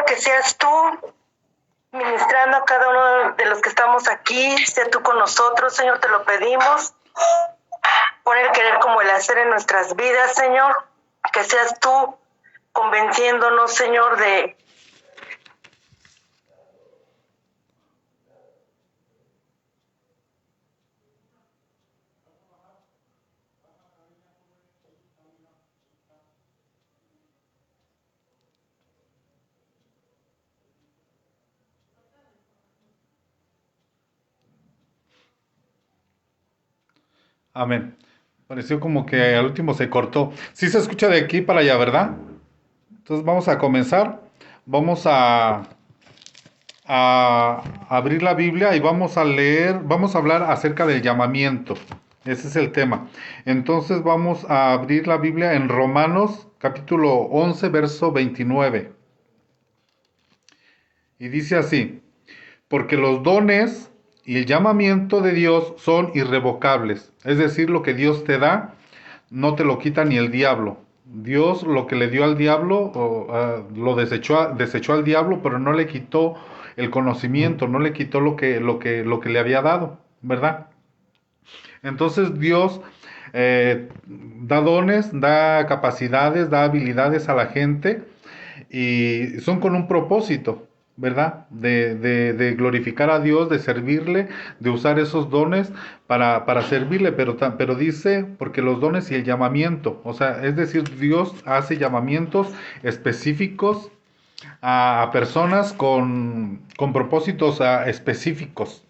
que seas tú ministrando a cada uno de los que estamos aquí, sea tú con nosotros, Señor, te lo pedimos. Pon el querer como el hacer en nuestras vidas, Señor, que seas tú convenciéndonos, Señor, de Amén. Pareció como que al último se cortó. Sí se escucha de aquí para allá, ¿verdad? Entonces vamos a comenzar. Vamos a abrir la Biblia y vamos a leer, vamos a hablar acerca del llamamiento. Ese es el tema. Entonces vamos a abrir la Biblia en Romanos capítulo 11, verso 29. Y dice así: porque los dones y el llamamiento de Dios son irrevocables. Es decir, lo que Dios te da, no te lo quita ni el diablo. Dios lo que le dio al diablo, lo desechó al diablo, pero no le quitó el conocimiento, no le quitó lo que le había dado, ¿verdad? Entonces Dios da dones, da capacidades, da habilidades a la gente y son con un propósito, ¿verdad? De glorificar a Dios, de servirle, de usar esos dones para servirle, pero dice, porque los dones y el llamamiento, o sea, es decir, Dios hace llamamientos específicos a personas con propósitos específicos,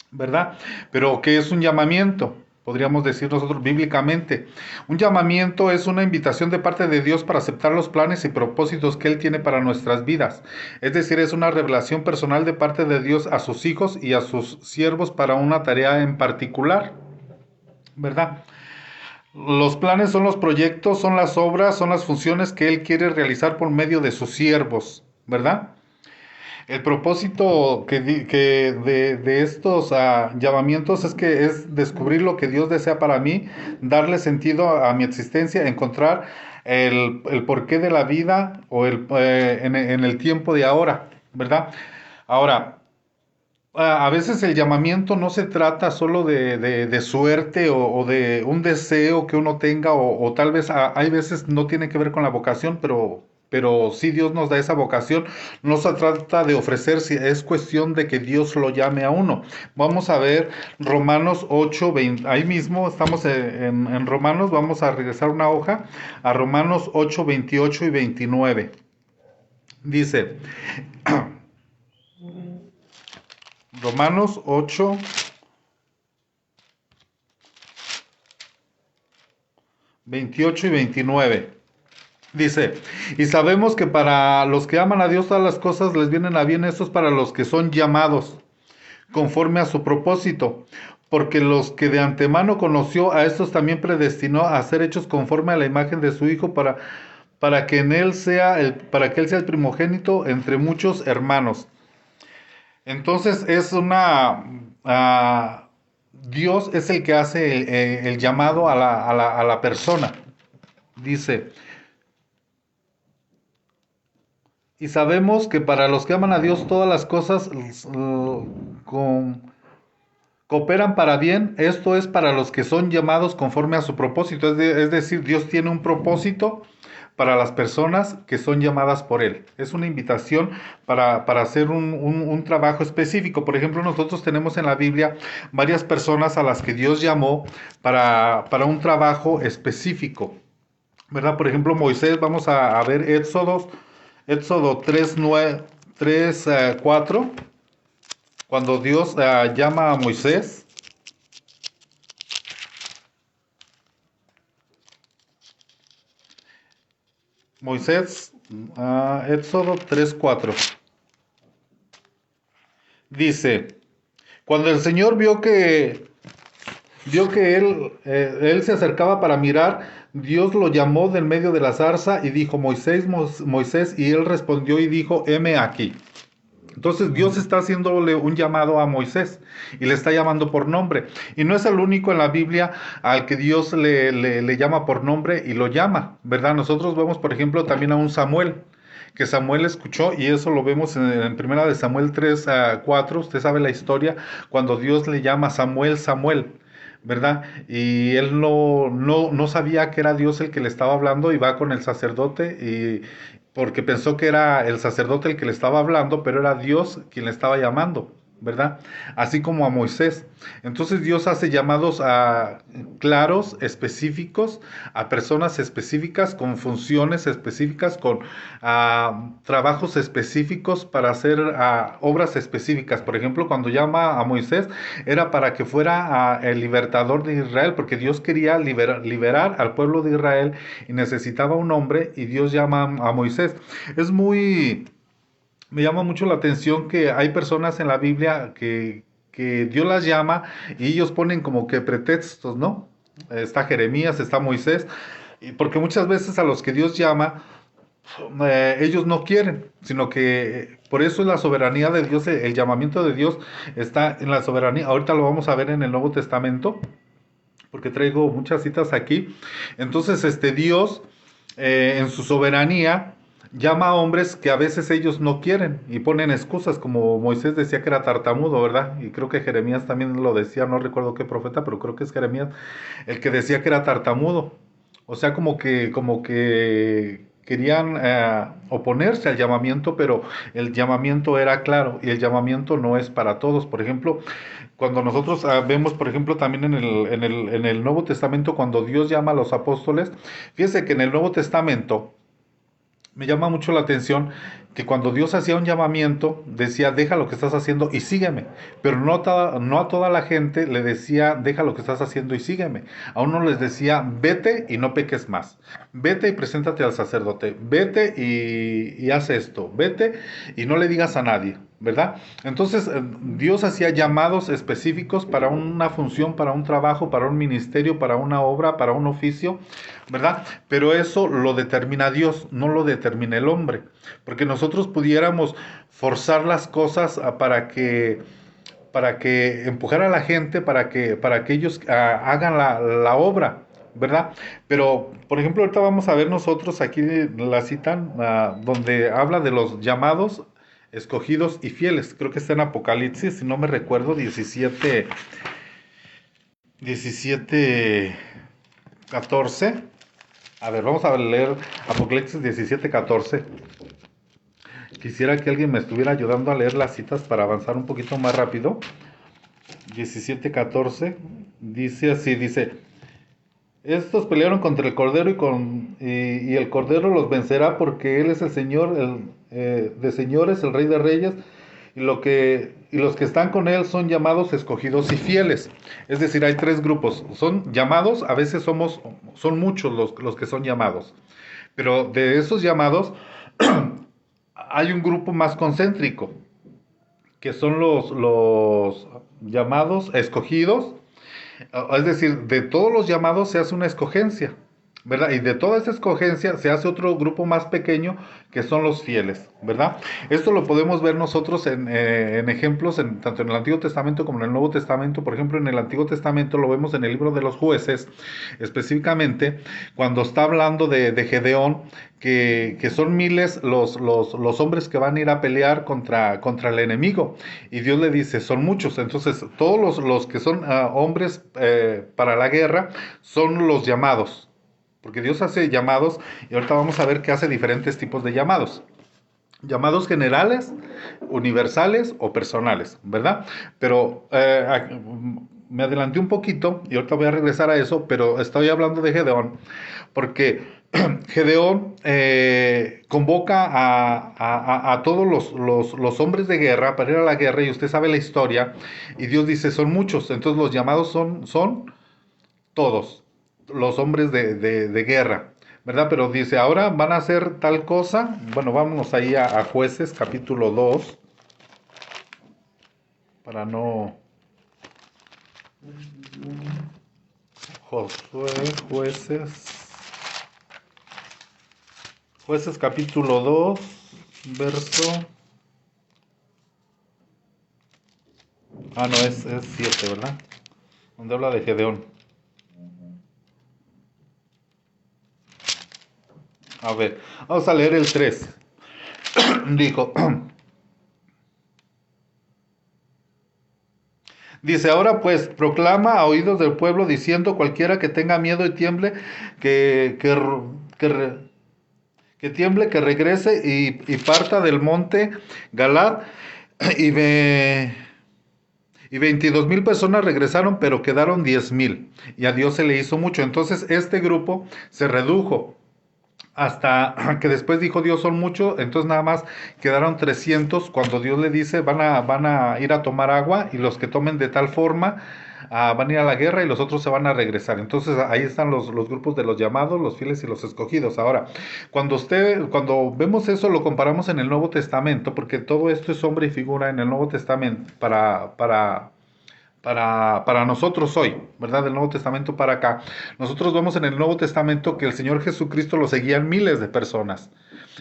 ¿verdad? Pero ¿qué es un llamamiento? Podríamos decir nosotros bíblicamente. Un llamamiento es una invitación de parte de Dios para aceptar los planes y propósitos que Él tiene para nuestras vidas. Es decir, es una revelación personal de parte de Dios a sus hijos y a sus siervos para una tarea en particular, ¿verdad? Los planes son los proyectos, son las obras, son las funciones que Él quiere realizar por medio de sus siervos, ¿verdad? El propósito de estos llamamientos es descubrir lo que Dios desea para mí, darle sentido a mi existencia, encontrar el porqué de la vida o en el tiempo de ahora, ¿verdad? Ahora, a veces el llamamiento no se trata solo de suerte o de un deseo que uno tenga o tal vez hay veces no tiene que ver con la vocación, pero sí Dios nos da esa vocación. No se trata de ofrecer, si es cuestión de que Dios lo llame a uno. Vamos a ver Romanos 8, 20, ahí mismo estamos en Romanos, vamos a regresar una hoja a Romanos 8, 28 y 29. Dice, Romanos 8, 28 y 29. Dice, y sabemos que para los que aman a Dios todas las cosas les vienen a bien, estos para los que son llamados conforme a su propósito, porque los que de antemano conoció a estos también predestinó a ser hechos conforme a la imagen de su Hijo para que en él para que él sea el primogénito entre muchos hermanos. Entonces Dios es el que hace el llamado a la persona. Dice, y sabemos que para los que aman a Dios todas las cosas cooperan para bien. Esto es para los que son llamados conforme a su propósito. Es decir, Dios tiene un propósito para las personas que son llamadas por Él. Es una invitación para hacer un trabajo específico. Por ejemplo, nosotros tenemos en la Biblia varias personas a las que Dios llamó para un trabajo específico, ¿verdad? Por ejemplo, Moisés, vamos a ver Éxodo 3, 4, cuando Dios llama a Moisés. Moisés, Éxodo 3, 4. Dice, cuando el Señor vio que él se acercaba para mirar, Dios lo llamó del medio de la zarza y dijo, Moisés, Moisés, y él respondió y dijo, heme aquí. Entonces Dios está haciéndole un llamado a Moisés y le está llamando por nombre. Y no es el único en la Biblia al que Dios le llama por nombre y lo llama, ¿verdad? Nosotros vemos, por ejemplo, también a un Samuel, que Samuel escuchó, y eso lo vemos en primera de Samuel 3 a 4. Usted sabe la historia cuando Dios le llama Samuel, Samuel, ¿verdad? Y él no sabía que era Dios el que le estaba hablando, y va con el sacerdote, y porque pensó que era el sacerdote el que le estaba hablando, pero era Dios quien le estaba llamando, ¿verdad? Así como a Moisés. Entonces Dios hace llamados a claros, específicos, a personas específicas, con funciones específicas, con trabajos específicos para hacer obras específicas. Por ejemplo, cuando llama a Moisés, era para que fuera el libertador de Israel, porque Dios quería liberar al pueblo de Israel y necesitaba un hombre, y Dios llama a Moisés. Es muy... Me llama mucho la atención que hay personas en la Biblia que Dios las llama, y ellos ponen como que pretextos, ¿no? Está Jeremías, está Moisés, y porque muchas veces a los que Dios llama, ellos no quieren, sino que por eso es la soberanía de Dios, el llamamiento de Dios está en la soberanía. Ahorita lo vamos a ver en el Nuevo Testamento, porque traigo muchas citas aquí. Entonces, Dios, en su soberanía, llama a hombres que a veces ellos no quieren y ponen excusas, como Moisés decía que era tartamudo, ¿verdad? Y creo que Jeremías también lo decía, no recuerdo qué profeta, pero creo que es Jeremías el que decía que era tartamudo. O sea, como que querían oponerse al llamamiento, pero el llamamiento era claro, y el llamamiento no es para todos. Por ejemplo, cuando nosotros vemos, por ejemplo, también en el Nuevo Testamento, cuando Dios llama a los apóstoles, fíjese que en el Nuevo Testamento me llama mucho la atención que cuando Dios hacía un llamamiento, decía, deja lo que estás haciendo y sígueme. Pero no a toda la gente le decía, deja lo que estás haciendo y sígueme. A uno les decía, vete y no peques más. Vete y preséntate al sacerdote. Vete y haz esto. Vete y no le digas a nadie, ¿verdad? Entonces, Dios hacía llamados específicos para una función, para un trabajo, para un ministerio, para una obra, para un oficio, ¿verdad? Pero eso lo determina Dios, no lo determina el hombre, porque nosotros pudiéramos forzar las cosas para que empujar a la gente, para que ellos hagan la obra, ¿verdad? Pero, por ejemplo, ahorita vamos a ver nosotros aquí la cita donde habla de los llamados, escogidos y fieles. Creo que está en Apocalipsis, si no me recuerdo, 17:14. A ver, vamos a leer Apocalipsis 17:14. Quisiera que alguien me estuviera ayudando a leer las citas para avanzar un poquito más rápido. 17:14 dice así, dice, estos pelearon contra el Cordero y el Cordero los vencerá, porque Él es el Señor de señores, el Rey de reyes, y los que están con Él son llamados, escogidos y fieles. Es decir, hay tres grupos. Son llamados, a veces son muchos los que son llamados. Pero de esos llamados hay un grupo más concéntrico, que son los llamados escogidos. Es decir, de todos los llamados se hace una escogencia, ¿verdad? Y de toda esa escogencia se hace otro grupo más pequeño, que son los fieles, ¿verdad? Esto lo podemos ver nosotros en ejemplos, tanto en el Antiguo Testamento como en el Nuevo Testamento. Por ejemplo, en el Antiguo Testamento lo vemos en el libro de los Jueces, específicamente cuando está hablando de Gedeón, que son miles los hombres que van a ir a pelear contra el enemigo. Y Dios le dice, son muchos. Entonces, todos los que son hombres para la guerra son los llamados. Porque Dios hace llamados, y ahorita vamos a ver que hace diferentes tipos de llamados. Llamados generales, universales o personales, ¿verdad? Pero me adelanté un poquito y ahorita voy a regresar a eso, pero estoy hablando de Gedeón, porque Gedeón convoca a todos los hombres de guerra para ir a la guerra, y usted sabe la historia, y Dios dice, son muchos. Entonces los llamados son todos los hombres de guerra, ¿verdad? Pero dice, ahora van a hacer tal cosa. Bueno, vámonos ahí a Jueces, capítulo 2, para no... Josué, Jueces capítulo 2, verso... no, es 7, ¿verdad? Donde habla de Gedeón. A ver, vamos a leer el 3. dijo, dice, ahora pues proclama a oídos del pueblo diciendo cualquiera que tenga miedo y tiemble, que, que tiemble, que regrese y parta del monte Galad y ve... Y 22,000 personas regresaron, pero quedaron 10,000. Y a Dios se le hizo mucho. Entonces este grupo se redujo hasta que después dijo Dios son muchos. Entonces nada más quedaron 300 cuando Dios le dice van a ir a tomar agua y los que tomen de tal forma van a ir a la guerra y los otros se van a regresar. Entonces ahí están los grupos de los llamados, los fieles y los escogidos. Ahora, cuando vemos eso lo comparamos en el Nuevo Testamento, porque todo esto es sombra y figura en el Nuevo Testamento para nosotros hoy, ¿verdad? Del Nuevo Testamento para acá. Nosotros vemos en el Nuevo Testamento que el Señor Jesucristo lo seguían miles de personas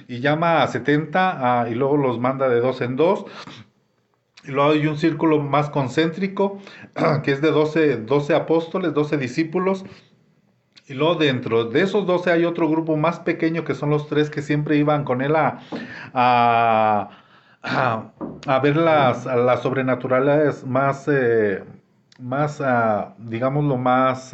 y llama a 70 y luego los manda de dos en dos. Y luego hay un círculo más concéntrico que es de 12 apóstoles, 12 discípulos. Y luego dentro de esos 12 hay otro grupo más pequeño que son los tres que siempre iban con él a, a ver las sobrenaturales digámoslo, más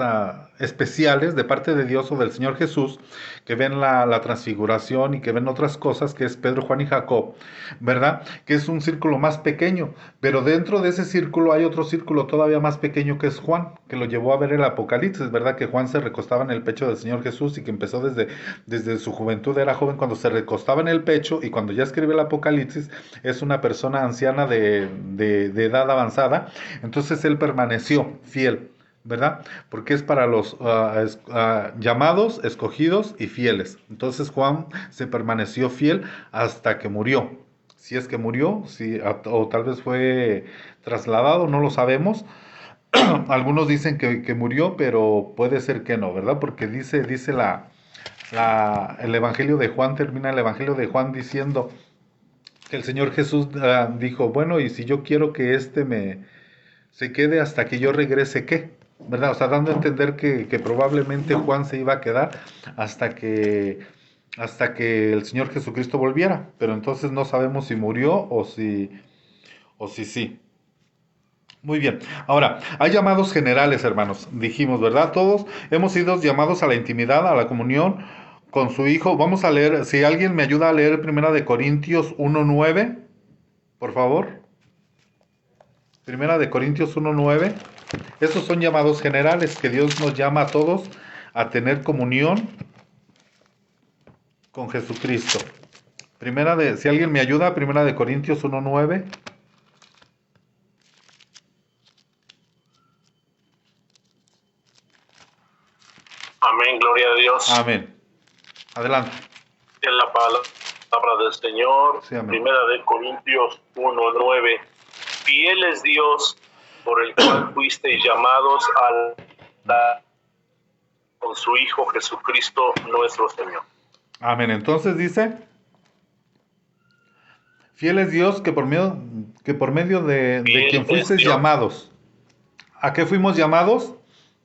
especiales de parte de Dios o del Señor Jesús, que ven la transfiguración y que ven otras cosas, que es Pedro, Juan y Jacob, ¿verdad? Que es un círculo más pequeño, pero dentro de ese círculo hay otro círculo todavía más pequeño que es Juan, que lo llevó a ver el Apocalipsis, ¿verdad? Que Juan se recostaba en el pecho del Señor Jesús y que empezó desde su juventud, era joven cuando se recostaba en el pecho y cuando ya escribe el Apocalipsis es una persona anciana de edad avanzada, entonces él permaneció fiel, ¿verdad? Porque es para los llamados, escogidos y fieles. Entonces Juan se permaneció fiel hasta que murió. Si es que murió, o tal vez fue trasladado, no lo sabemos. Algunos dicen que murió, pero puede ser que no, ¿verdad? Porque dice el Evangelio de Juan, termina el Evangelio de Juan diciendo que el Señor Jesús dijo, bueno, y si yo quiero que se quede hasta que yo regrese, ¿qué? ¿Verdad? O sea, dando a entender que probablemente Juan se iba a quedar hasta que el Señor Jesucristo volviera, pero entonces no sabemos si murió o si sí. Muy bien. Ahora, hay llamados generales, hermanos. Dijimos, ¿verdad? Todos hemos sido llamados a la intimidad, a la comunión con su Hijo. Vamos a leer, si alguien me ayuda a leer Primera de Corintios 1:9, por favor. Primera de Corintios 1:9. Estos son llamados generales que Dios nos llama a todos a tener comunión con Jesucristo. Si alguien me ayuda, Primera de Corintios 1:9. Amén, gloria a Dios. Amén. Adelante. En la palabra del Señor, sí, Primera de Corintios 1:9. Fiel es Dios por el cual fuisteis llamados con su Hijo Jesucristo nuestro Señor. Amén. Entonces dice, fiel es Dios que por medio de quien fuisteis llamados. ¿A qué fuimos llamados?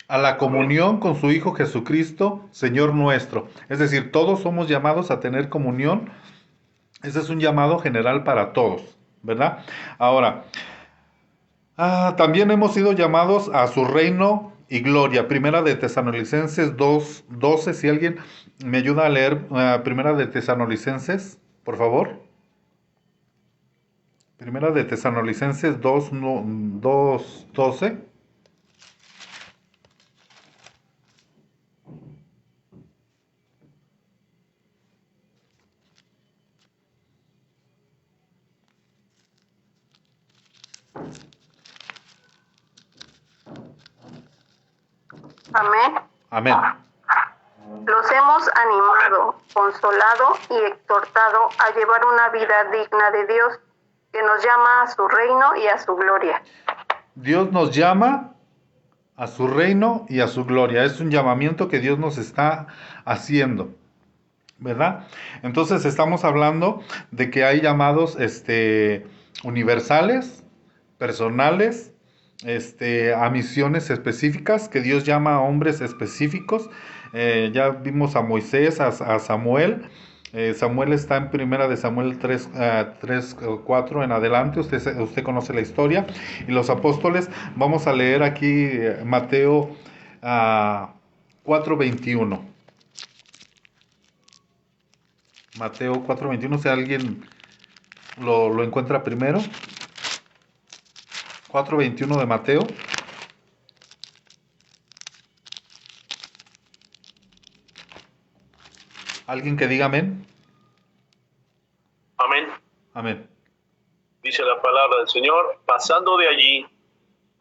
A la comunión con su Hijo Jesucristo, Señor nuestro. Es decir, todos somos llamados a tener comunión. Ese es un llamado general para todos, ¿verdad? Ahora, también hemos sido llamados a su reino y gloria. Primera de Tesalonicenses 2:12. Si alguien me ayuda a leer Primera de Tesalonicenses, por favor. Primera de Tesalonicenses 2:12. Amén. Amén. Los hemos animado, consolado y exhortado a llevar una vida digna de Dios, que nos llama a su reino y a su gloria. Dios nos llama a su reino y a su gloria. Es un llamamiento que Dios nos está haciendo, ¿verdad? Entonces estamos hablando de que hay llamados universales, personales, a misiones específicas, que Dios llama a hombres específicos. Ya vimos a Moisés, a Samuel, Samuel está en primera de Samuel 3, 4 en adelante, usted conoce la historia. Y los apóstoles, vamos a leer aquí Mateo 4:21. Mateo 4:21, si alguien lo encuentra primero. 4:21 de Mateo. ¿Alguien que diga amén? Amén. Amén. Dice la palabra del Señor: pasando de allí,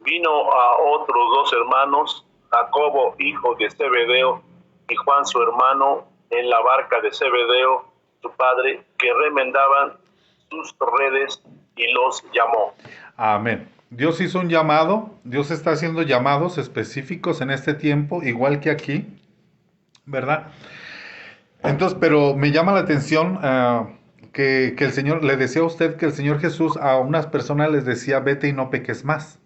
vino a otros dos hermanos, Jacobo, hijo de Zebedeo, y Juan, su hermano, en la barca de Zebedeo, su padre, que remendaban sus redes, y los llamó. Amén. Dios hizo un llamado, Dios está haciendo llamados específicos en este tiempo, igual que aquí, ¿verdad? Entonces, pero me llama la atención que el Señor, le decía a usted que el Señor Jesús a unas personas les decía, vete y no peques más,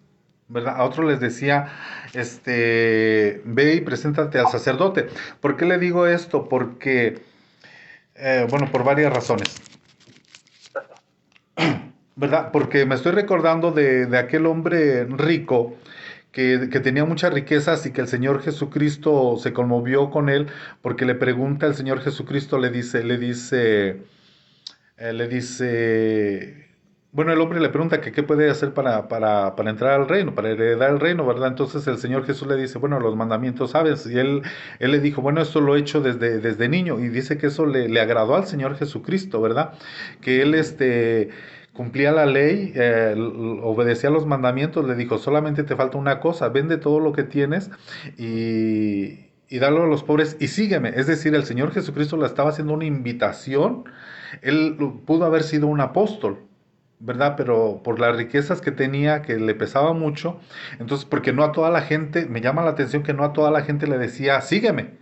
¿verdad? A otros les decía, ve y preséntate al sacerdote. ¿Por qué le digo esto? Porque, bueno, por varias razones, ¿verdad? Porque me estoy recordando de aquel hombre rico que tenía muchas riquezas y que el Señor Jesucristo se conmovió con él porque le pregunta al Señor Jesucristo, le dice, bueno, el hombre le pregunta que qué puede hacer para entrar al reino, para heredar el reino, ¿verdad? Entonces el Señor Jesús le dice, bueno, los mandamientos sabes, y él le dijo, bueno, esto lo he hecho desde niño, y dice que eso le agradó al Señor Jesucristo, ¿verdad? Que él, cumplía la ley, obedecía los mandamientos, le dijo, solamente te falta una cosa, vende todo lo que tienes y dalo a los pobres y sígueme. Es decir, el Señor Jesucristo le estaba haciendo una invitación. Él pudo haber sido un apóstol, ¿verdad? Pero por las riquezas que tenía, que le pesaba mucho, entonces, porque no a toda la gente, me llama la atención que no a toda la gente le decía, sígueme.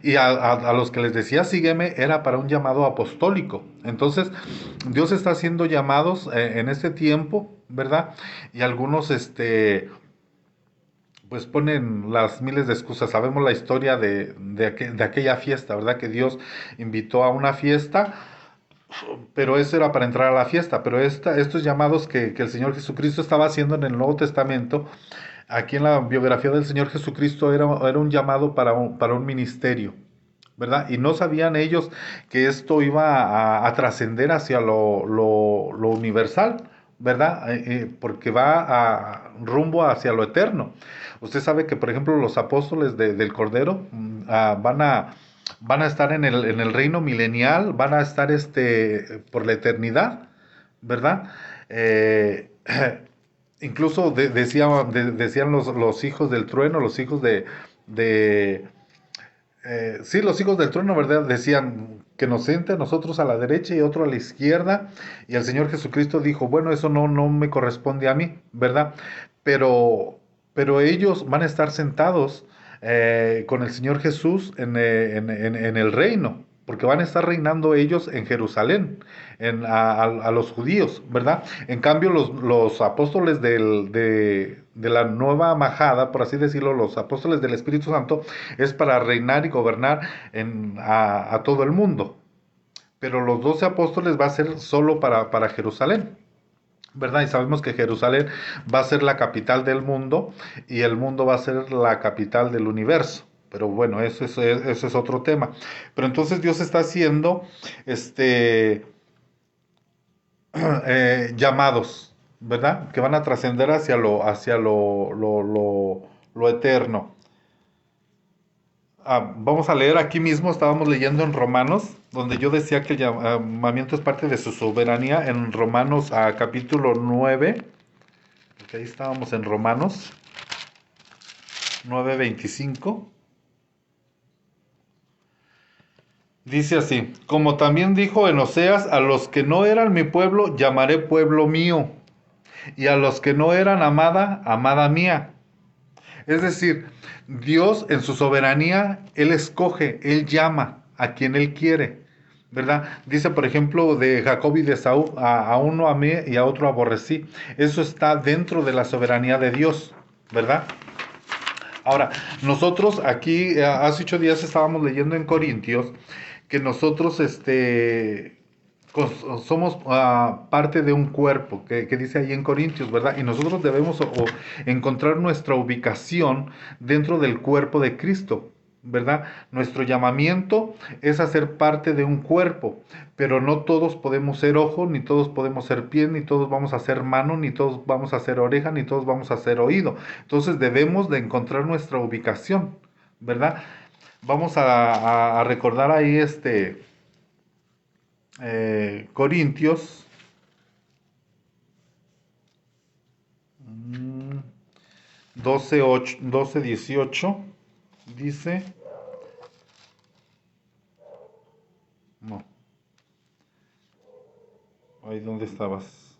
Y a los que les decía sígueme era para un llamado apostólico. Entonces Dios está haciendo llamados en este tiempo, ¿verdad? Y algunos pues ponen las miles de excusas. Sabemos la historia de aquella fiesta, ¿verdad? Que Dios invitó a una fiesta, pero eso era para entrar a la fiesta. Pero estos llamados que el Señor Jesucristo estaba haciendo en el Nuevo Testamento, aquí en la biografía del Señor Jesucristo era un llamado para un ministerio, ¿verdad? Y no sabían ellos que esto iba a trascender hacia lo universal, ¿verdad? Porque va rumbo hacia lo eterno. Usted sabe que, por ejemplo, los apóstoles del Cordero van a estar en el reino milenial, van a estar por la eternidad, ¿verdad? Incluso decían los hijos del trueno, los hijos sí, los hijos del trueno, ¿verdad? Decían que nos siente a nosotros a la derecha y otro a la izquierda. Y el Señor Jesucristo dijo, bueno, eso no me corresponde a mí, ¿verdad? Pero ellos van a estar sentados con el Señor Jesús en el reino, porque van a estar reinando ellos en Jerusalén, a los judíos, ¿verdad? En cambio, los apóstoles de la nueva majada, por así decirlo, los apóstoles del Espíritu Santo, es para reinar y gobernar a todo el mundo. Pero los 12 apóstoles va a ser solo para Jerusalén, ¿verdad? Y sabemos que Jerusalén va a ser la capital del mundo y el mundo va a ser la capital del universo. Pero bueno, eso es otro tema. Pero entonces Dios está haciendo llamados, ¿verdad? Que van a trascender hacia lo eterno. Vamos a leer aquí mismo, estábamos leyendo en Romanos, donde yo decía que el llamamiento es parte de su soberanía, en Romanos capítulo 9, porque ahí estábamos en Romanos 9:25. Dice así, como también dijo en Oseas, a los que no eran mi pueblo llamaré pueblo mío, y a los que no eran amada, amada mía. Es decir, Dios en su soberanía, Él escoge, Él llama a quien Él quiere, ¿verdad? Dice, por ejemplo, de Jacob y de Esaú, a uno amé y a otro aborrecí. Eso está dentro de la soberanía de Dios, ¿verdad? Ahora, nosotros aquí, hace 8 días estábamos leyendo en Corintios, que nosotros somos parte de un cuerpo, que dice ahí en Corintios, ¿verdad? Y nosotros debemos encontrar nuestra ubicación dentro del cuerpo de Cristo, ¿verdad? Nuestro llamamiento es hacer parte de un cuerpo, pero no todos podemos ser ojo, ni todos podemos ser pie, ni todos vamos a ser mano, ni todos vamos a ser oreja, ni todos vamos a ser oído. Entonces debemos de encontrar nuestra ubicación, ¿verdad? Vamos a recordar ahí Corintios 12, 18 dice, no, ahí dónde estabas,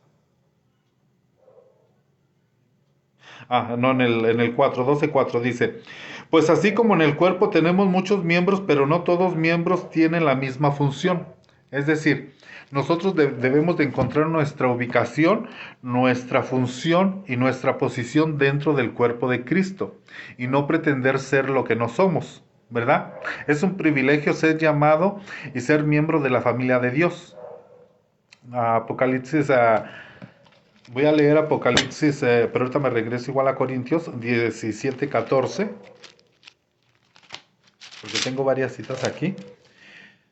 no, en el 4, 12, 4 dice, pues así como en el cuerpo tenemos muchos miembros, pero no todos miembros tienen la misma función. Es decir, nosotros debemos de encontrar nuestra ubicación, nuestra función y nuestra posición dentro del cuerpo de Cristo y no pretender ser lo que no somos, ¿verdad? Es un privilegio ser llamado y ser miembro de la familia de Dios. Apocalipsis, voy a leer Apocalipsis, pero ahorita me regreso igual a Corintios 17, 14, porque tengo varias citas aquí.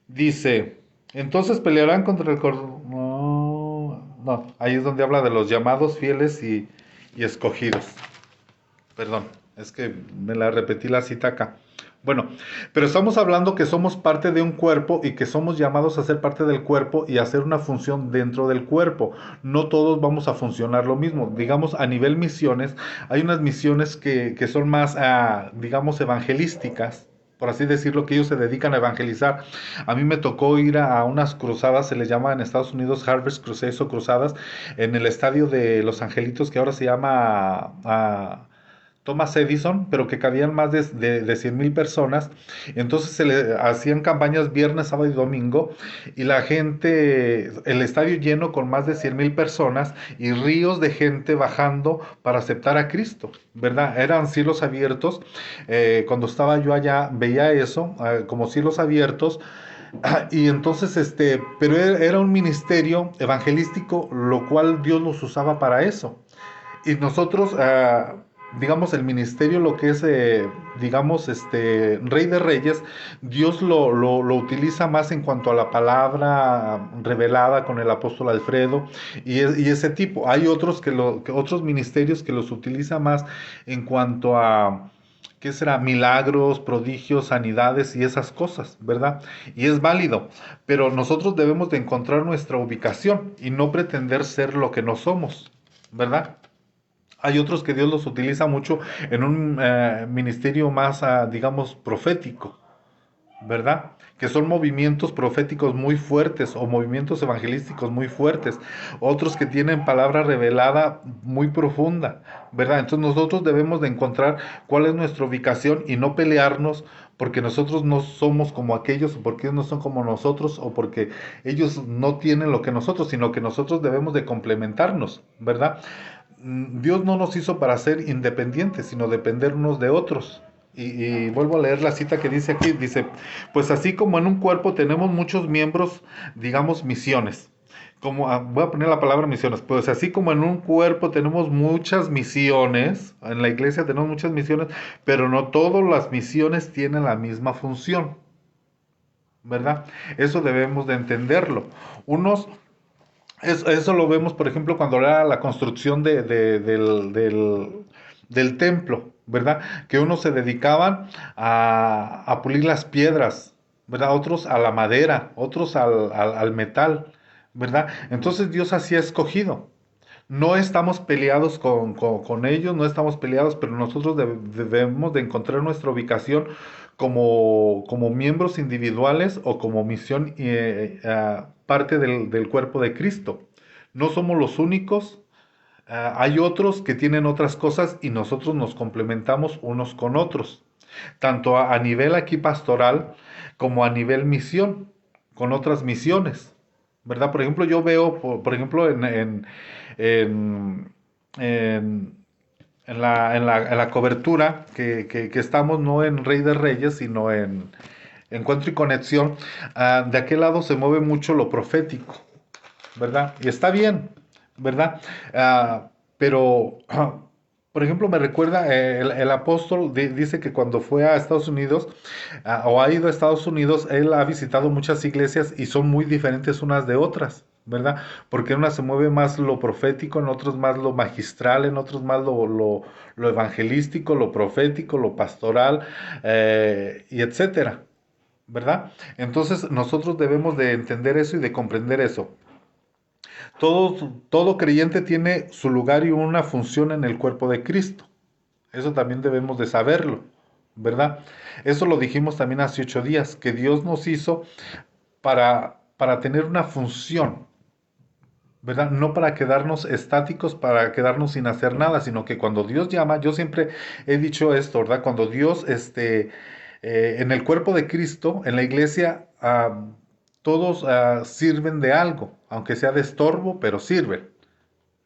Dice, entonces pelearán contra el no, ahí es donde habla de los llamados, fieles y escogidos. Perdón, es que me la repetí la cita acá. Bueno, pero estamos hablando que somos parte de un cuerpo y que somos llamados a ser parte del cuerpo y a hacer una función dentro del cuerpo. No todos vamos a funcionar lo mismo. Digamos, a nivel misiones, hay unas misiones que son más, digamos, evangelísticas, por así decirlo, que ellos se dedican a evangelizar. A mí me tocó ir a unas cruzadas, se les llama en Estados Unidos Harvest Crusades o cruzadas, en el estadio de Los Angelitos, que ahora se llama Thomas Edison, pero que cabían más de 100,000 personas. Entonces se le hacían campañas viernes, sábado y domingo, y la gente, el estadio lleno con más de 100,000 personas y ríos de gente bajando para aceptar a Cristo, ¿verdad? Eran cielos abiertos. Cuando estaba yo allá veía eso, como cielos abiertos. Y entonces, pero era un ministerio evangelístico, lo cual Dios los usaba para eso. Y nosotros, digamos, el ministerio, lo que es, digamos, Rey de Reyes, Dios lo utiliza más en cuanto a la palabra revelada con el apóstol Alfredo y ese tipo. Hay otros que otros ministerios que los utiliza más en cuanto a ¿qué será? Milagros, prodigios, sanidades y esas cosas, ¿verdad? Y es válido, pero nosotros debemos de encontrar nuestra ubicación y no pretender ser lo que no somos, ¿verdad? Hay otros que Dios los utiliza mucho en un ministerio más, digamos, profético, ¿verdad? Que son movimientos proféticos muy fuertes o movimientos evangelísticos muy fuertes. Otros que tienen palabra revelada muy profunda, ¿verdad? Entonces nosotros debemos de encontrar cuál es nuestra ubicación y no pelearnos porque nosotros no somos como aquellos, o porque ellos no son como nosotros, o porque ellos no tienen lo que nosotros, sino que nosotros debemos de complementarnos, ¿verdad? Dios no nos hizo para ser independientes, sino depender unos de otros. Y vuelvo a leer la cita que dice aquí, dice, pues así como en un cuerpo tenemos muchos miembros, digamos misiones, como, voy a poner la palabra misiones, pues así como en un cuerpo tenemos muchas misiones, en la iglesia tenemos muchas misiones, pero no todas las misiones tienen la misma función, ¿verdad? Eso debemos de entenderlo. Unos eso lo vemos, por ejemplo, cuando era la construcción del templo, ¿verdad? Que unos se dedicaban a pulir las piedras, ¿verdad? Otros a la madera, otros al metal, ¿verdad? Entonces Dios así ha escogido. No estamos peleados con ellos, no estamos peleados, pero nosotros debemos de encontrar nuestra ubicación como miembros individuales o como misión parte del cuerpo de Cristo. No somos los únicos, hay otros que tienen otras cosas y nosotros nos complementamos unos con otros, tanto a nivel aquí pastoral como a nivel misión, con otras misiones, ¿verdad? Por ejemplo, yo veo, por ejemplo, en, en, en la cobertura que estamos no en Rey de Reyes, sino en encuentro y conexión, de aquel lado se mueve mucho lo profético, ¿verdad? Y está bien, ¿verdad? Pero, por ejemplo, me recuerda, el apóstol dice que cuando fue a Estados Unidos, o ha ido a Estados Unidos, él ha visitado muchas iglesias y son muy diferentes unas de otras, ¿verdad? Porque en unas se mueve más lo profético, en otros más lo magistral, en otros más lo evangelístico, lo profético, lo pastoral, y etcétera, ¿verdad? Entonces nosotros debemos de entender eso y de comprender eso. Todo creyente tiene su lugar y una función en el cuerpo de Cristo. Eso también debemos de saberlo, ¿verdad? Eso lo dijimos también hace 8 días, que Dios nos hizo para tener una función, ¿verdad? No para quedarnos estáticos, para quedarnos sin hacer nada, sino que cuando Dios llama, yo siempre he dicho esto, ¿verdad? Cuando Dios, en el cuerpo de Cristo, en la iglesia, todos sirven de algo, aunque sea de estorbo, pero sirven,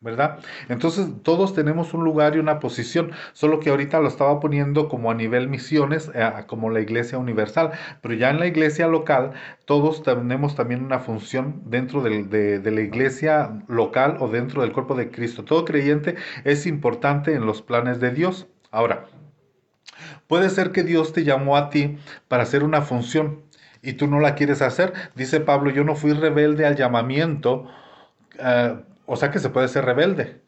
¿verdad? Entonces todos tenemos un lugar y una posición, solo que ahorita lo estaba poniendo como a nivel misiones, como la iglesia universal, pero ya en la iglesia local todos tenemos también una función dentro de la iglesia local o dentro del cuerpo de Cristo. Todo creyente es importante en los planes de Dios. Ahora, puede ser que Dios te llamó a ti para hacer una función y tú no la quieres hacer. Dice Pablo, yo no fui rebelde al llamamiento, o sea que se puede ser rebelde,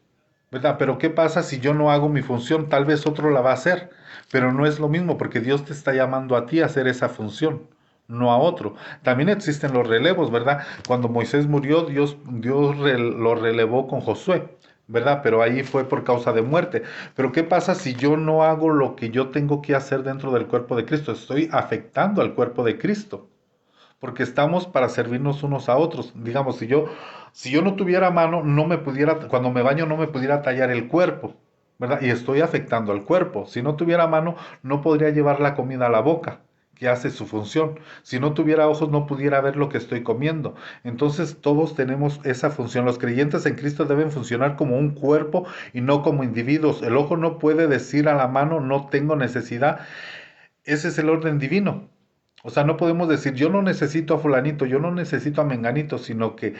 ¿verdad? Pero ¿qué pasa si yo no hago mi función? Tal vez otro la va a hacer, pero no es lo mismo porque Dios te está llamando a ti a hacer esa función, no a otro. También existen los relevos, ¿verdad? Cuando Moisés murió, lo relevó con Josué, ¿verdad? Pero ahí fue por causa de muerte. Pero ¿qué pasa si yo no hago lo que yo tengo que hacer dentro del cuerpo de Cristo? Estoy afectando al cuerpo de Cristo, porque estamos para servirnos unos a otros. Digamos, si yo no tuviera mano, no me pudiera, cuando me baño no me pudiera tallar el cuerpo, ¿verdad? Y estoy afectando al cuerpo. Si no tuviera mano, no podría llevar la comida a la boca, que hace su función. Si no tuviera ojos, no pudiera ver lo que estoy comiendo. Entonces, todos tenemos esa función. Los creyentes en Cristo deben funcionar como un cuerpo y no como individuos. El ojo no puede decir a la mano, no tengo necesidad. Ese es el orden divino. O sea, no podemos decir, yo no necesito a fulanito, yo no necesito a menganito, sino que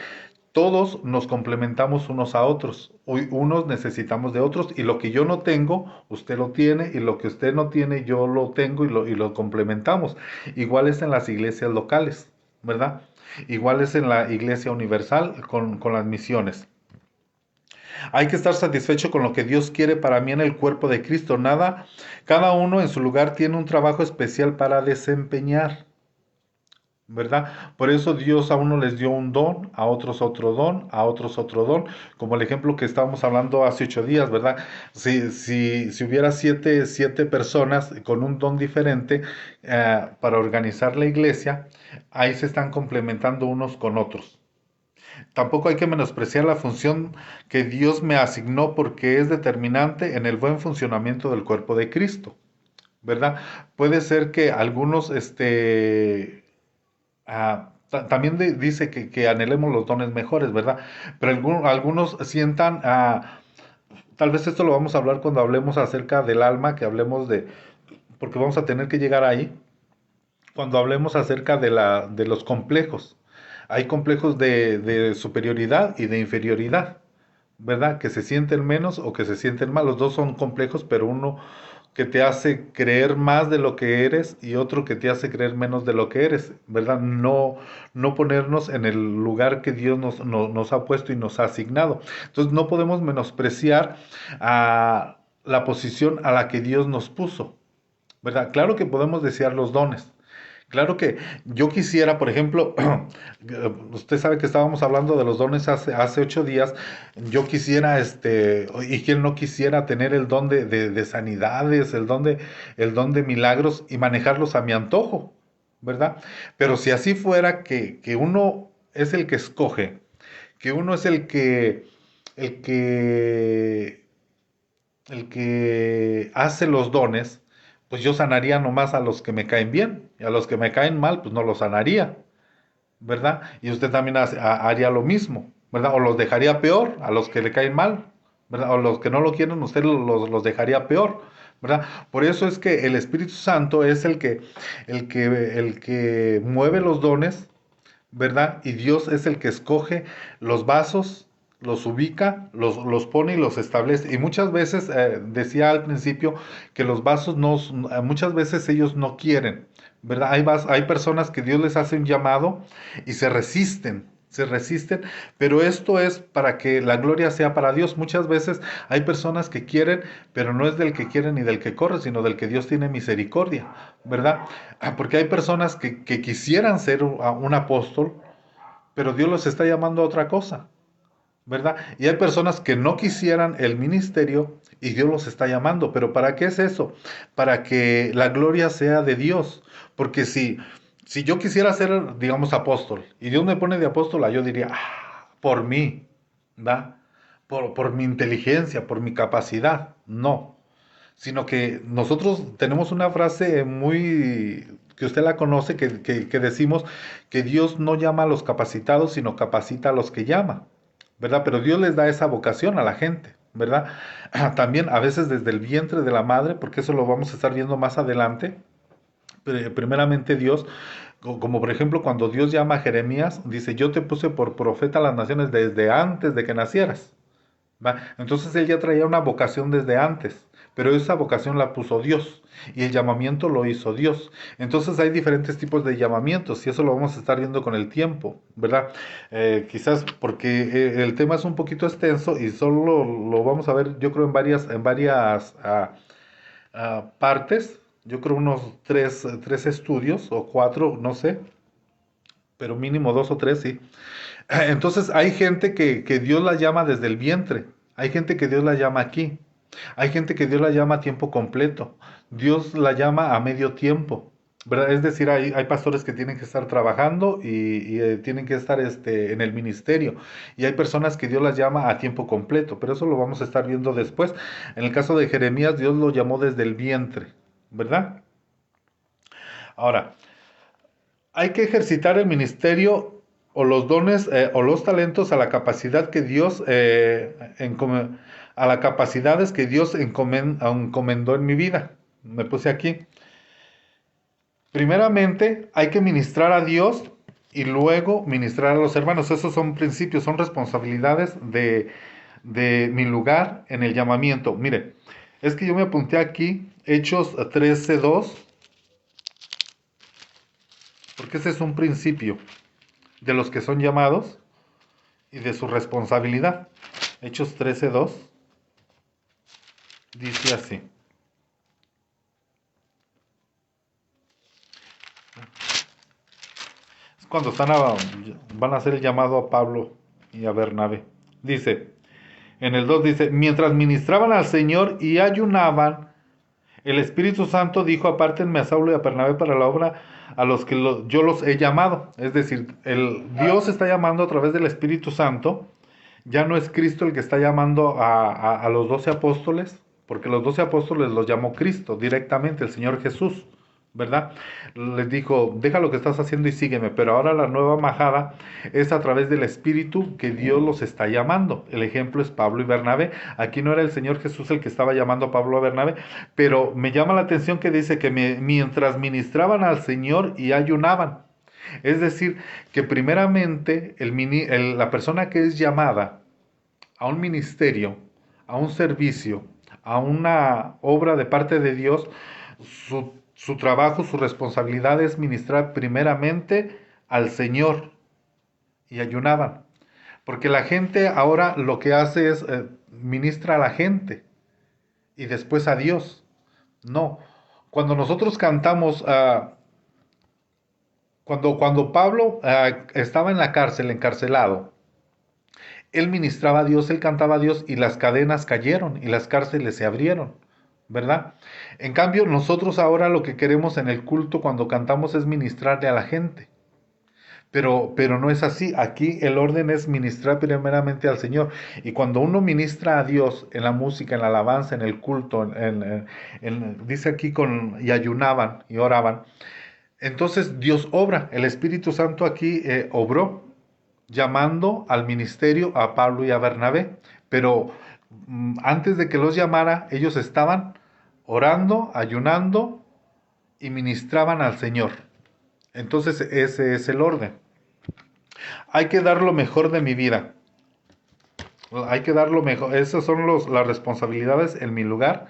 todos nos complementamos unos a otros. Unos necesitamos de otros y lo que yo no tengo, usted lo tiene y lo que usted no tiene, yo lo tengo y lo complementamos. Igual es en las iglesias locales, ¿verdad? Igual es en la iglesia universal con las misiones. Hay que estar satisfecho con lo que Dios quiere para mí en el cuerpo de Cristo. Cada uno en su lugar tiene un trabajo especial para desempeñar, ¿verdad? Por eso Dios a uno les dio un don, a otros otro don, a otros otro don, como el ejemplo que estábamos hablando hace 8 días, ¿verdad? Si hubiera siete personas con un don diferente, para organizar la iglesia, ahí se están complementando unos con otros. Tampoco hay que menospreciar la función que Dios me asignó porque es determinante en el buen funcionamiento del cuerpo de Cristo, ¿verdad? Puede ser que algunos, también dice que anhelemos los dones mejores, ¿verdad? Pero algunos sientan, tal vez esto lo vamos a hablar cuando hablemos acerca del alma, porque vamos a tener que llegar ahí, cuando hablemos acerca de los complejos. Hay complejos de superioridad y de inferioridad, ¿verdad? Que se sienten menos o que se sienten más. Los dos son complejos, pero uno que te hace creer más de lo que eres y otro que te hace creer menos de lo que eres, ¿verdad? No ponernos en el lugar que Dios nos ha puesto y nos ha asignado. Entonces no podemos menospreciar a la posición a la que Dios nos puso, ¿verdad? Claro que podemos desear los dones. Claro que yo quisiera, por ejemplo, usted sabe que estábamos hablando de los dones hace 8 días. Yo quisiera, y quién no quisiera tener el don de sanidades, el don de milagros y manejarlos a mi antojo, ¿verdad? Pero si así fuera que uno es el que escoge, que uno es el que, el que hace los dones, pues yo sanaría nomás a los que me caen bien, y a los que me caen mal, pues no los sanaría, ¿verdad? Y usted también haría lo mismo, ¿verdad? O los dejaría peor a los que le caen mal, ¿verdad? O los que no lo quieren, usted los dejaría peor, ¿verdad? Por eso es que el Espíritu Santo es el que mueve los dones, ¿verdad? Y Dios es el que escoge los vasos, los ubica, los pone y los establece. Y muchas veces, decía al principio, que los vasos muchas veces ellos no quieren, ¿verdad? Hay personas que Dios les hace un llamado y se resisten, pero esto es para que la gloria sea para Dios. Muchas veces hay personas que quieren, pero no es del que quiere ni del que corre, sino del que Dios tiene misericordia, ¿verdad? Porque hay personas que quisieran ser un apóstol, pero Dios los está llamando a otra cosa, ¿verdad? Y hay personas que no quisieran el ministerio y Dios los está llamando, pero ¿para qué es eso? Para que la gloria sea de Dios, porque si yo quisiera ser, digamos, apóstol y Dios me pone de apóstola, yo diría, por mí, ¿verdad? Por mi inteligencia, por mi capacidad, no, sino que nosotros tenemos una frase muy que usted la conoce, que decimos que Dios no llama a los capacitados, sino capacita a los que llama, ¿verdad? Pero Dios les da esa vocación a la gente, ¿verdad? También a veces desde el vientre de la madre, porque eso lo vamos a estar viendo más adelante. Primeramente Dios, como por ejemplo cuando Dios llama a Jeremías, dice, yo te puse por profeta a las naciones desde antes de que nacieras, ¿va? Entonces él ya traía una vocación desde antes, pero esa vocación la puso Dios y el llamamiento lo hizo Dios. Entonces hay diferentes tipos de llamamientos y eso lo vamos a estar viendo con el tiempo, ¿verdad? Quizás porque el tema es un poquito extenso y solo lo vamos a ver, yo creo, en varias partes. Yo creo unos tres estudios o cuatro, no sé, pero mínimo dos o tres, sí. Entonces hay gente que Dios la llama desde el vientre, hay gente que Dios la llama aquí, hay gente que Dios la llama a tiempo completo, Dios la llama a medio tiempo, ¿verdad? Es decir, hay pastores que tienen que estar trabajando y tienen que estar en el ministerio, y hay personas que Dios las llama a tiempo completo, pero eso lo vamos a estar viendo después. En el caso de Jeremías, Dios lo llamó desde el vientre, ¿verdad? Ahora, hay que ejercitar el ministerio o los dones o los talentos a la capacidad que Dios a las capacidades que Dios encomendó en mi vida. Me puse aquí. Primeramente, hay que ministrar a Dios y luego ministrar a los hermanos. Esos son principios, son responsabilidades de mi lugar en el llamamiento. Mire, es que yo me apunté aquí Hechos 13:2, porque ese es un principio de los que son llamados y de su responsabilidad. Hechos 13:2 dice así. Es cuando van a hacer el llamado a Pablo y a Bernabé. Dice, en el 2 dice, mientras ministraban al Señor y ayunaban, el Espíritu Santo dijo, apártenme a Saulo y a Bernabé para la obra a los que yo los he llamado. Es decir, Dios está llamando a través del Espíritu Santo. Ya no es Cristo el que está llamando a los 12 apóstoles, porque los 12 apóstoles los llamó Cristo directamente, el Señor Jesús, ¿verdad? Les dijo, deja lo que estás haciendo y sígueme, pero ahora la nueva majada es a través del Espíritu que Dios los está llamando. El ejemplo es Pablo y Bernabé. Aquí no era el Señor Jesús el que estaba llamando a Pablo a Bernabé, pero me llama la atención que dice que mientras ministraban al Señor y ayunaban. Es decir, que primeramente la persona que es llamada a un ministerio, a un servicio, a una obra de parte de Dios, su trabajo, su responsabilidad es ministrar primeramente al Señor, y ayunaban. Porque la gente ahora lo que hace es ministra a la gente y después a Dios. No, cuando nosotros cantamos, cuando Pablo estaba en la cárcel, encarcelado, él ministraba a Dios, él cantaba a Dios y las cadenas cayeron y las cárceles se abrieron, ¿verdad? En cambio, nosotros ahora lo que queremos en el culto cuando cantamos es ministrarle a la gente. Pero no es así. Aquí el orden es ministrar primeramente al Señor. Y cuando uno ministra a Dios en la música, en la alabanza, en el culto, dice aquí y ayunaban y oraban, entonces Dios obra. El Espíritu Santo aquí obró, llamando al ministerio a Pablo y a Bernabé. Pero antes de que los llamara, ellos estaban orando, ayunando y ministraban al Señor. Entonces ese es el orden. Hay que dar lo mejor de mi vida. Hay que dar lo mejor. Esas son las responsabilidades en mi lugar,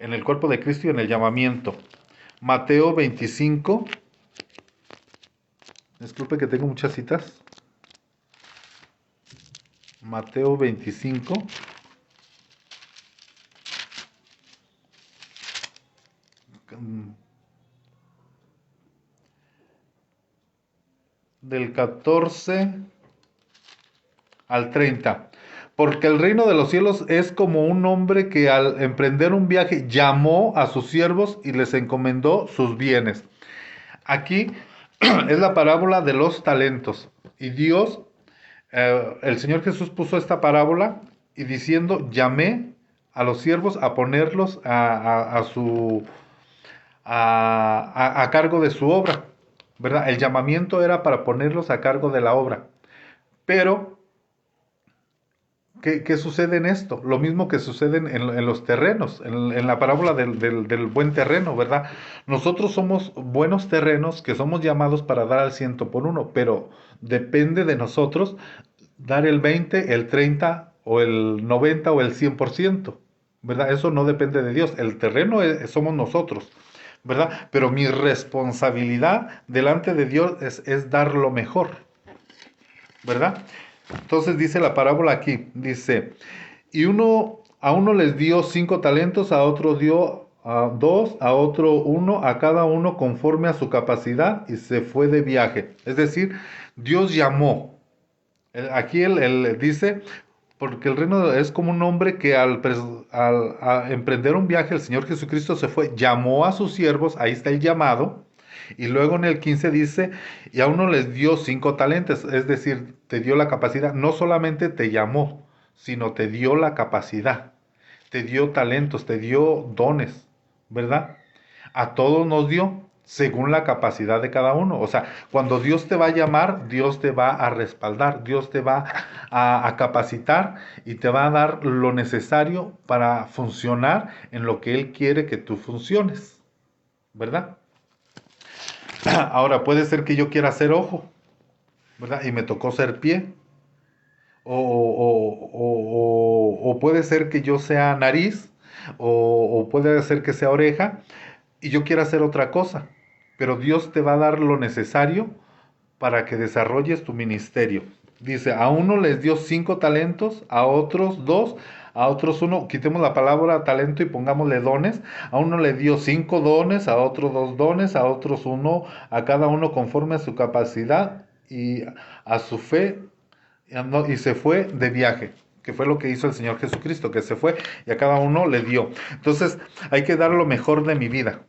en el cuerpo de Cristo y en el llamamiento. Mateo 25. Disculpe que tengo muchas citas. Mateo 25. Del 14 al 30. Porque el reino de los cielos es como un hombre que al emprender un viaje llamó a sus siervos y les encomendó sus bienes. Aquí es la parábola de los talentos. Y Dios, el Señor Jesús puso esta parábola y diciendo, llamé a los siervos a ponerlos a cargo de su obra, ¿verdad? El llamamiento era para ponerlos a cargo de la obra. Pero ¿qué sucede en esto? Lo mismo que sucede en los terrenos, en la parábola del buen terreno, ¿verdad? Nosotros somos buenos terrenos que somos llamados para dar al 100 por 1, pero depende de nosotros dar el 20, el 30 o el 90 o el 100%, ¿verdad? Eso no depende de Dios, el terreno somos nosotros, ¿verdad? Pero mi responsabilidad delante de Dios es dar lo mejor, ¿verdad? Entonces dice la parábola aquí, dice, y a uno les dio 5 talentos, a otro dio 2, a otro 1, a cada uno conforme a su capacidad, y se fue de viaje. Es decir, Dios llamó. Aquí él dice, porque el reino es como un hombre que al emprender un viaje, el Señor Jesucristo se fue, llamó a sus siervos, ahí está el llamado. Y luego en el 15 dice, y a uno les dio 5 talentos, es decir, te dio la capacidad, no solamente te llamó, sino te dio la capacidad, te dio talentos, te dio dones, ¿verdad? A todos nos dio según la capacidad de cada uno. O sea, cuando Dios te va a llamar, Dios te va a respaldar, Dios te va a capacitar y te va a dar lo necesario para funcionar en lo que Él quiere que tú funciones, ¿verdad? Ahora, puede ser que yo quiera ser ojo, ¿verdad? Y me tocó ser pie. O puede ser que yo sea nariz, o puede ser que sea oreja, y yo quiera hacer otra cosa. Pero Dios te va a dar lo necesario para que desarrolles tu ministerio. Dice, a uno les dio 5 talentos, a otros 2, a otros 1, quitemos la palabra talento y pongámosle dones. A uno le dio 5 dones, a otros 2 dones, a otros 1, a cada uno conforme a su capacidad y a su fe, y se fue de viaje, que fue lo que hizo el Señor Jesucristo, que se fue y a cada uno le dio. Entonces hay que dar lo mejor de mi vida,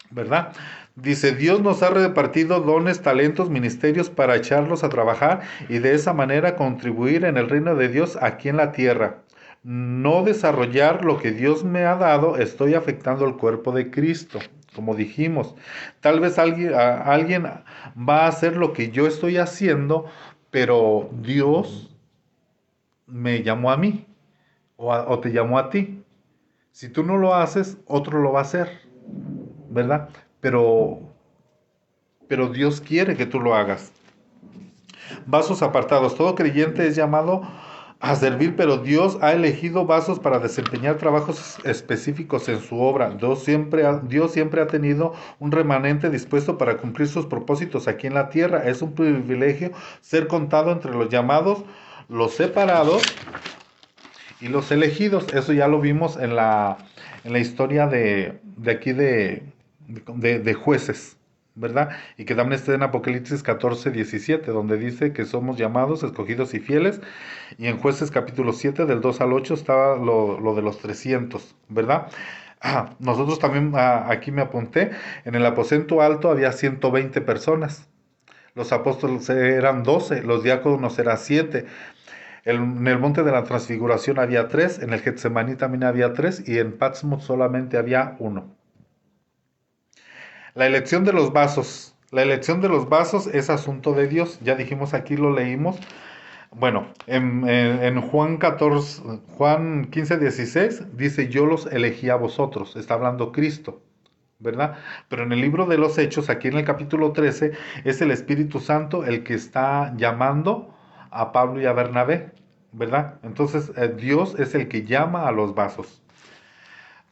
¿verdad? Dice, Dios nos ha repartido dones, talentos, ministerios para echarlos a trabajar y de esa manera contribuir en el reino de Dios aquí en la tierra. No desarrollar lo que Dios me ha dado, estoy afectando el cuerpo de Cristo. Como dijimos, tal vez alguien va a hacer lo que yo estoy haciendo, pero Dios me llamó a mí o te llamó a ti. Si tú no lo haces, otro lo va a hacer, ¿verdad? Pero Dios quiere que tú lo hagas. Vasos apartados. Todo creyente es llamado a servir, pero Dios ha elegido vasos para desempeñar trabajos específicos en su obra. Dios siempre ha tenido un remanente dispuesto para cumplir sus propósitos aquí en la tierra. Es un privilegio ser contado entre los llamados, los separados y los elegidos. Eso ya lo vimos en la historia de aquí de Jueces, ¿verdad? Y que también está en Apocalipsis 14:17, donde dice que somos llamados, escogidos y fieles. Y en Jueces capítulo 7, del 2 al 8, estaba lo de los 300, ¿verdad? Nosotros también, aquí me apunté, en el aposento alto había 120 personas. Los apóstoles eran 12, los diáconos eran 7. En el monte de la transfiguración había 3, en el Getsemaní también había 3, y en Patmos solamente había 1. La elección de los vasos. La elección de los vasos es asunto de Dios. Ya dijimos aquí, lo leímos. Bueno, en Juan 14, Juan 15, 16 dice, yo los elegí a vosotros, está hablando Cristo, ¿verdad? Pero en el libro de los Hechos, aquí en el capítulo 13, es el Espíritu Santo el que está llamando a Pablo y a Bernabé, ¿verdad? Entonces, Dios es el que llama a los vasos.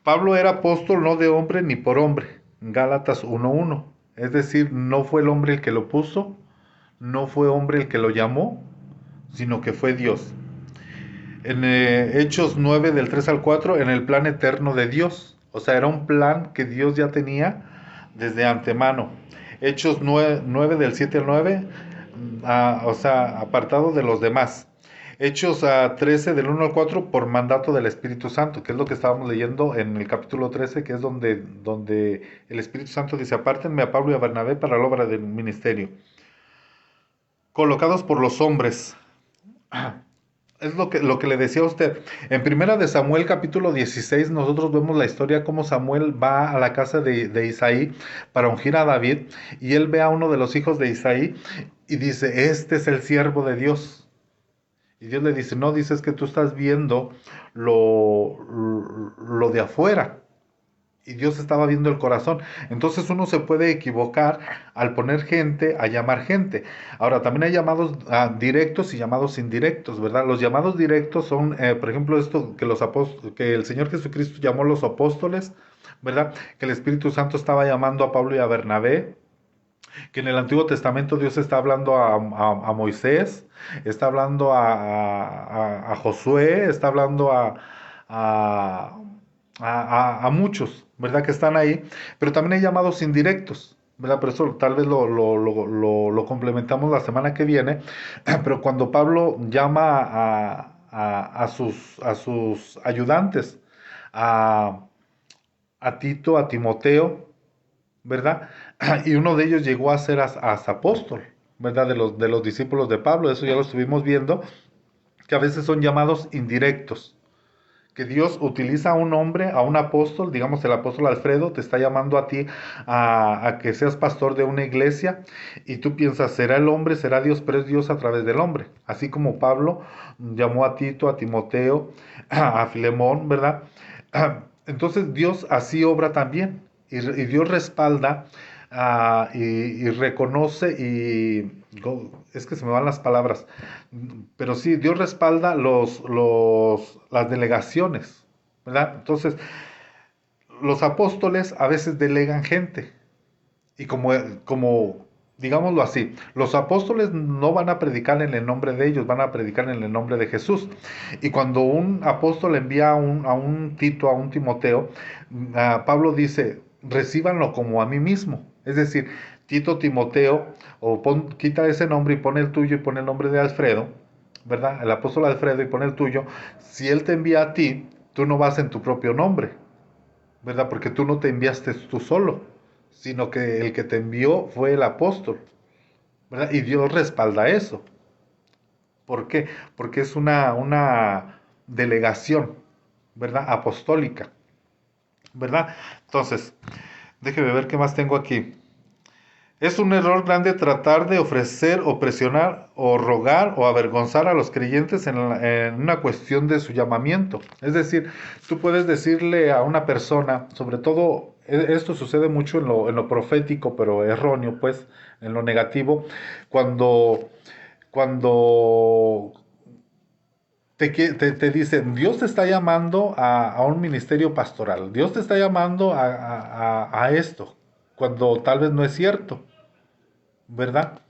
Pablo era apóstol no de hombre ni por hombre, Gálatas 1:1. Es decir, no fue el hombre el que lo puso, no fue hombre el que lo llamó, sino que fue Dios. En Hechos 9 del 3 al 4, en el plan eterno de Dios. O sea, era un plan que Dios ya tenía desde antemano. Hechos 9 del 7 al 9, o sea, apartado de los demás. Hechos 13 del 1 al 4 por mandato del Espíritu Santo, que es lo que estábamos leyendo en el capítulo 13, que es donde el Espíritu Santo dice, apártenme a Pablo y a Bernabé para la obra del ministerio. Colocados por los hombres. Es lo que le decía a usted. En primera de Samuel capítulo 16 nosotros vemos la historia cómo Samuel va a la casa de Isaí para ungir a David y él ve a uno de los hijos de Isaí y dice, este es el siervo de Dios. Y Dios le dice, no, dices que tú estás viendo lo de afuera. Y Dios estaba viendo el corazón. Entonces uno se puede equivocar al poner gente, a llamar gente. Ahora, también hay llamados directos y llamados indirectos, ¿verdad? Los llamados directos son, por ejemplo, esto que el Señor Jesucristo llamó los apóstoles, ¿verdad? Que el Espíritu Santo estaba llamando a Pablo y a Bernabé. Que en el Antiguo Testamento Dios está hablando a Moisés, está hablando a Josué, está hablando a muchos, ¿verdad? Que están ahí, pero también hay llamados indirectos, ¿verdad? Pero eso tal vez lo complementamos la semana que viene, pero cuando Pablo llama a sus ayudantes, a Tito, a Timoteo, ¿verdad? Y uno de ellos llegó a ser hasta apóstol, ¿verdad? De los discípulos de Pablo, eso ya lo estuvimos viendo, que a veces son llamados indirectos, que Dios utiliza a un hombre, a un apóstol, digamos el apóstol Alfredo, te está llamando a ti a que seas pastor de una iglesia, y tú piensas, será el hombre, será Dios, pero es Dios a través del hombre, así como Pablo llamó a Tito, a Timoteo, a Filemón, ¿verdad? Entonces Dios así obra también, y Dios respalda y reconoce es que se me van las palabras, pero sí, Dios respalda las delegaciones, ¿verdad? Entonces, los apóstoles a veces delegan gente, y como digámoslo así, los apóstoles no van a predicar en el nombre de ellos, van a predicar en el nombre de Jesús. Y cuando un apóstol envía a un Tito, a un Timoteo, Pablo dice, recíbanlo como a mí mismo. Es decir, Tito, Timoteo, quita ese nombre y pone el tuyo y pone el nombre de Alfredo, ¿verdad? El apóstol Alfredo y pone el tuyo. Si él te envía a ti, tú no vas en tu propio nombre, ¿verdad? Porque tú no te enviaste tú solo, sino que el que te envió fue el apóstol, ¿verdad? Y Dios respalda eso. ¿Por qué? Porque es una delegación, ¿verdad? Apostólica, ¿verdad? Entonces, déjeme ver qué más tengo aquí. Es un error grande tratar de ofrecer o presionar o rogar o avergonzar a los creyentes en una cuestión de su llamamiento. Es decir, tú puedes decirle a una persona, sobre todo, esto sucede mucho en lo profético, pero erróneo, pues, en lo negativo, cuando te dicen, Dios te está llamando a un ministerio pastoral, Dios te está llamando a esto, cuando tal vez no es cierto, ¿verdad?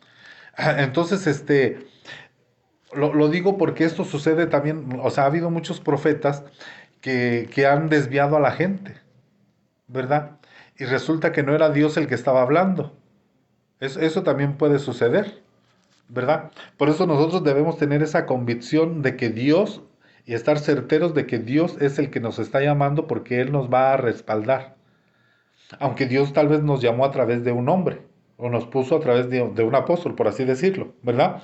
Entonces, lo digo porque esto sucede también, o sea, ha habido muchos profetas que han desviado a la gente, ¿verdad? Y resulta que no era Dios el que estaba hablando. Eso también puede suceder, ¿verdad? Por eso nosotros debemos tener esa convicción de que Dios, y estar certeros de que Dios es el que nos está llamando porque Él nos va a respaldar. Aunque Dios tal vez nos llamó a través de un hombre, o nos puso a través de un apóstol, por así decirlo, ¿verdad?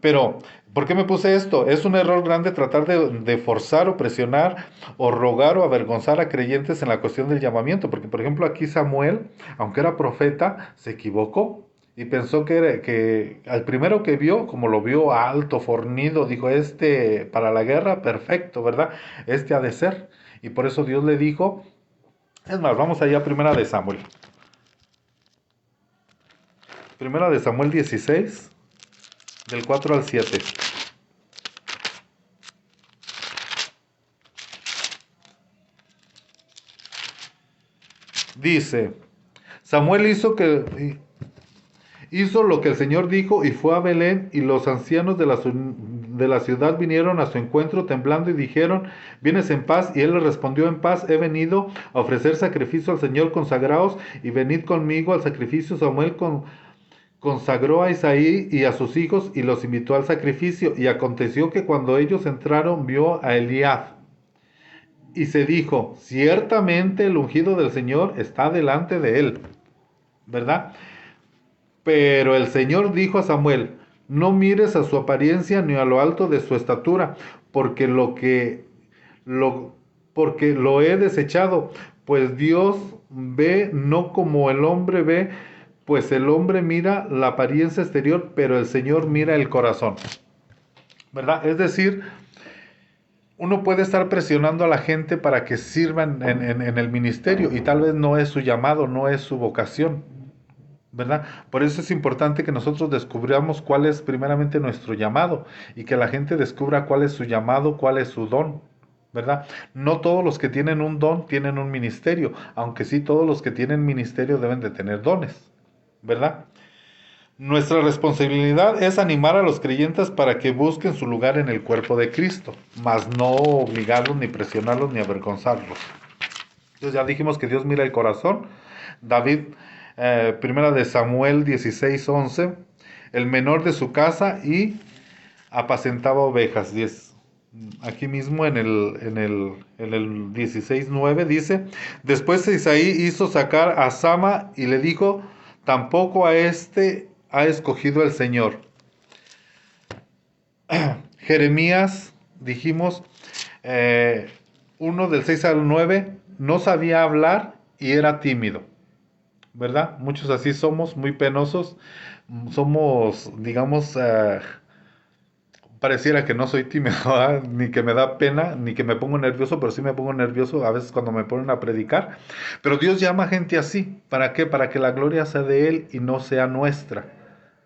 Pero, ¿por qué me puse esto? Es un error grande tratar de forzar o presionar o rogar o avergonzar a creyentes en la cuestión del llamamiento, porque por ejemplo aquí Samuel, aunque era profeta, se equivocó y pensó que al primero que vio, como lo vio alto, fornido, dijo, este para la guerra, perfecto, ¿verdad? Este ha de ser. Y por eso Dios le dijo, es más, vamos allá a Primera de Samuel. Primera de Samuel 16, del 4 al 7. Dice, Samuel hizo lo que el Señor dijo y fue a Belén, y los ancianos de la ciudad vinieron a su encuentro temblando y dijeron, ¿vienes en paz? Y él les respondió, en paz he venido a ofrecer sacrificio al Señor, consagraos y venid conmigo al sacrificio. Samuel consagró a Isaí y a sus hijos y los invitó al sacrificio. Y aconteció que cuando ellos entraron vio a Eliab. Y se dijo, ciertamente el ungido del Señor está delante de él, ¿verdad? Pero el Señor dijo a Samuel, no mires a su apariencia ni a lo alto de su estatura, porque porque lo he desechado, pues Dios ve no como el hombre ve, pues el hombre mira la apariencia exterior, pero el Señor mira el corazón, ¿verdad? Es decir, uno puede estar presionando a la gente para que sirvan en el ministerio y tal vez no es su llamado, no es su vocación, ¿verdad? Por eso es importante que nosotros descubramos cuál es primeramente nuestro llamado y que la gente descubra cuál es su llamado, cuál es su don, ¿verdad? No todos los que tienen un don tienen un ministerio, aunque sí todos los que tienen ministerio deben de tener dones, ¿verdad? Nuestra responsabilidad es animar a los creyentes para que busquen su lugar en el cuerpo de Cristo, mas no obligarlos, ni presionarlos, ni avergonzarlos. Entonces ya dijimos que Dios mira el corazón. David, primera de Samuel 16:11, el menor de su casa y apacentaba ovejas. Aquí mismo en el 16:9 dice, después Isaí hizo sacar a Sama y le dijo, tampoco a este ha escogido el Señor. Jeremías, dijimos, 1 del 6 al 9, no sabía hablar y era tímido, ¿verdad? Muchos así somos, muy penosos, somos, digamos, pareciera que no soy tímido, ¿verdad? Ni que me da pena, ni que me pongo nervioso, pero sí me pongo nervioso a veces cuando me ponen a predicar. Pero Dios llama a gente así, ¿para qué? Para que la gloria sea de Él y no sea nuestra,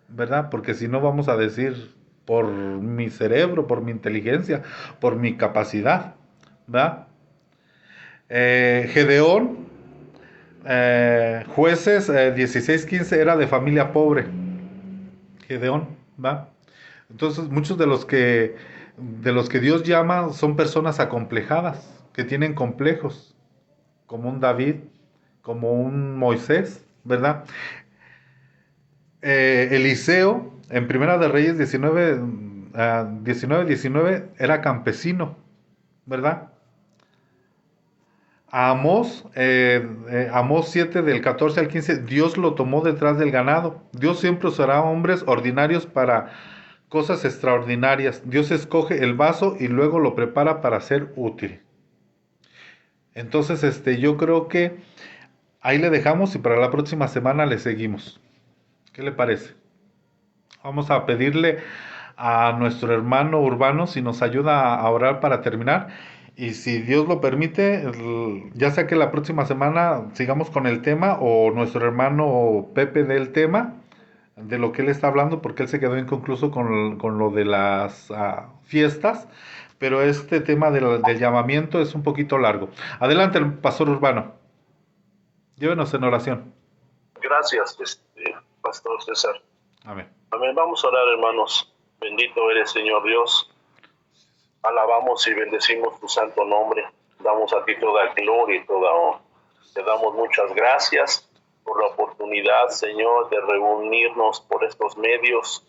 ¿verdad? Porque si no vamos a decir por mi cerebro, por mi inteligencia, por mi capacidad, ¿verdad? Gedeón, Jueces 16:15 era de familia pobre, Gedeón, ¿va? Entonces muchos de los que Dios llama son personas acomplejadas, que tienen complejos, como un David, como un Moisés, ¿verdad? Eliseo, en Primera de Reyes 19 era campesino, ¿verdad? A Amós 7 del 14 al 15, Dios lo tomó detrás del ganado. Dios siempre usará hombres ordinarios para cosas extraordinarias. Dios escoge el vaso y luego lo prepara para ser útil. Entonces, yo creo que ahí le dejamos y para la próxima semana le seguimos. ¿Qué le parece? Vamos a pedirle a nuestro hermano Urbano si nos ayuda a orar para terminar. Y si Dios lo permite, ya sea que la próxima semana sigamos con el tema o nuestro hermano Pepe dé el tema de lo que él está hablando, porque él se quedó inconcluso con lo de las fiestas, pero este tema del llamamiento es un poquito largo. Adelante, pastor Urbano. Llévenos en oración. Gracias, Pastor César. Amén. Amén. Vamos a orar, hermanos. Bendito eres, Señor Dios. Alabamos y bendecimos tu santo nombre. Damos a ti toda gloria y toda honra. Te damos muchas gracias por la oportunidad, Señor, de reunirnos por estos medios.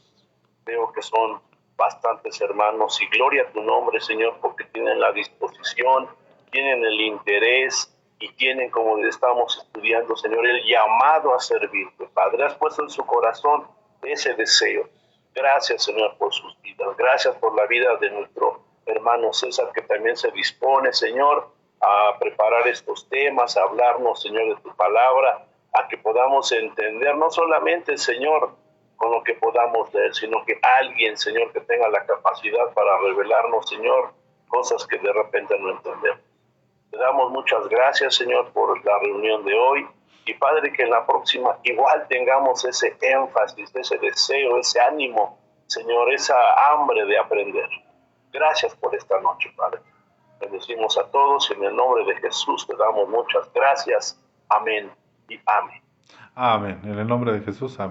Veo que son bastantes hermanos y gloria a tu nombre, Señor, porque tienen la disposición, tienen el interés y tienen, como estamos estudiando, Señor, el llamado a servirte. Padre, has puesto en su corazón ese deseo. Gracias, Señor, por sus vidas. Gracias por la vida de nuestro hermano César, que también se dispone, Señor, a preparar estos temas, a hablarnos, Señor, de tu palabra. a que podamos entender, no solamente, Señor, con lo que podamos leer, sino que alguien, Señor, que tenga la capacidad para revelarnos, Señor, cosas que de repente no entendemos. Te damos muchas gracias, Señor, por la reunión de hoy. Y Padre, que en la próxima igual tengamos ese énfasis, ese deseo, ese ánimo, Señor, esa hambre de aprender. Gracias por esta noche, Padre. Bendecimos a todos y en el nombre de Jesús te damos muchas gracias. Amén y amén. Amén. En el nombre de Jesús, amén.